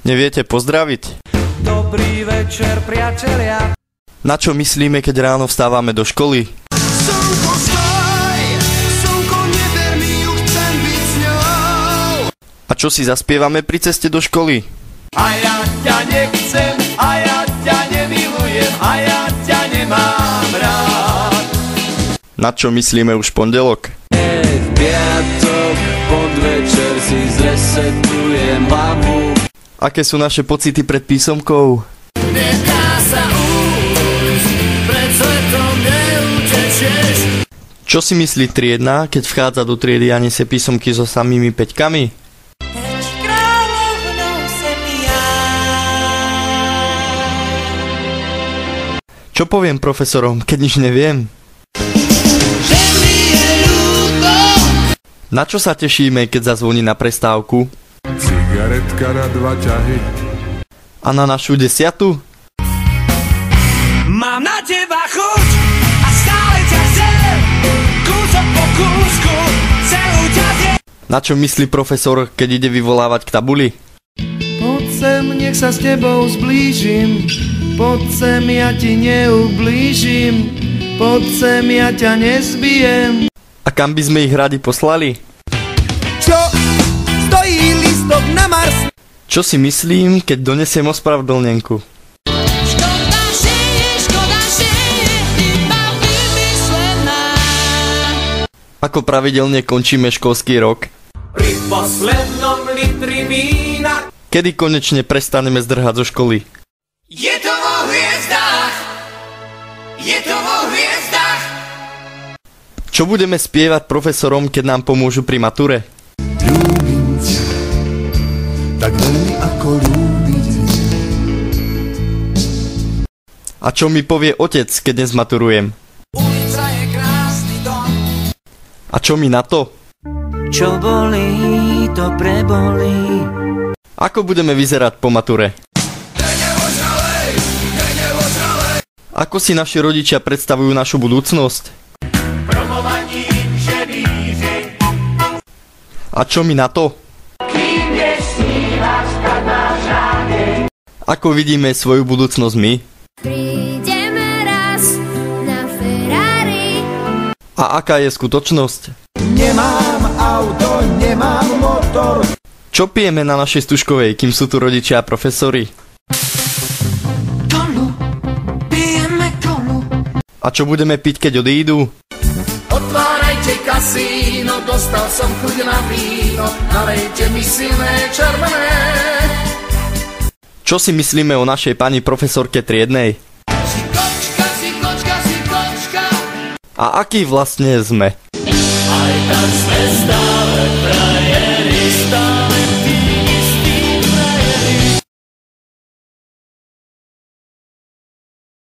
Neviete pozdraviť? Dobrý večer, priatelia. Na čo myslíme, keď ráno vstávame do školy? Slnko stoj, slnko neber mi ju, chcem byť s ňou. A čo si zaspievame pri ceste do školy? A ja ťa nechcem, a ja ťa nemilujem, a ja ťa nemám rád. Na čo myslíme už pondelok? V piatok, podvečer si zresetujem hlavu. Aké sú naše pocity pred písomkou? Nedá sa ujsť, pred svetom neutečieš. Čo si myslí triedna, keď vchádza do triedy a nesie písomky so samými peťkami? Čo poviem profesorom, keď nič neviem? Na čo sa tešíme, keď zazvoní na prestávku? Cigaretka na 2 ťahy. A na našu 10? Mám na teba chuť a stále ťa chcem, kúsok po kúsku, celú ťa zjem. Na čo myslí profesor, keď ide vyvolávať k tabuli? Poď sem, nech sa s tebou zblížim. Poď sem, ja ti neublížim. Poď sem, ja ťa nezbijem. A kam by sme ich radi poslali? Čo? Stojí lístok na Mars. Čo si myslím, keď donesiem ospravedlnenku? Škoda, že je iba vymyslená. Ako pravidelne končíme školský rok? Pri poslednom litri vína. Kedy konečne prestaneme zdrhať zo školy? Je to vo hviezdách. Je to vo hviezdách. Čo budeme spievať profesorom, keď nám pomôžu pri mature? Ľúbim ťa, tak veľmi ako ľúbiť. A čo mi povie otec, keď dnes maturujem? Ulica je krásny dom. A čo mi na to? Čo bolí, to prebolí. Ako budeme vyzerať po mature? Ako si naši rodičia predstavujú našu budúcnosť? Promovaním ževíři. A čo mi na to? Kým nesnívaš, tak máš nádej. Ako vidíme svoju budúcnosť my? Prídeme raz na Ferrari. A aká je skutočnosť? Nemám auto, nemám motor. Čo pijeme na našej stužkovej, kým sú tu rodičia a profesori? Kolu, pijeme kolu. A čo budeme piť, keď odídu? Otvárajte kasíno, dostal som chuť na víno, nalejte mi silné červené. Čo si myslíme o našej pani profesorke triednej? Si kočka, si kočka, si kočka. A aký vlastne sme? Aj tak sme stále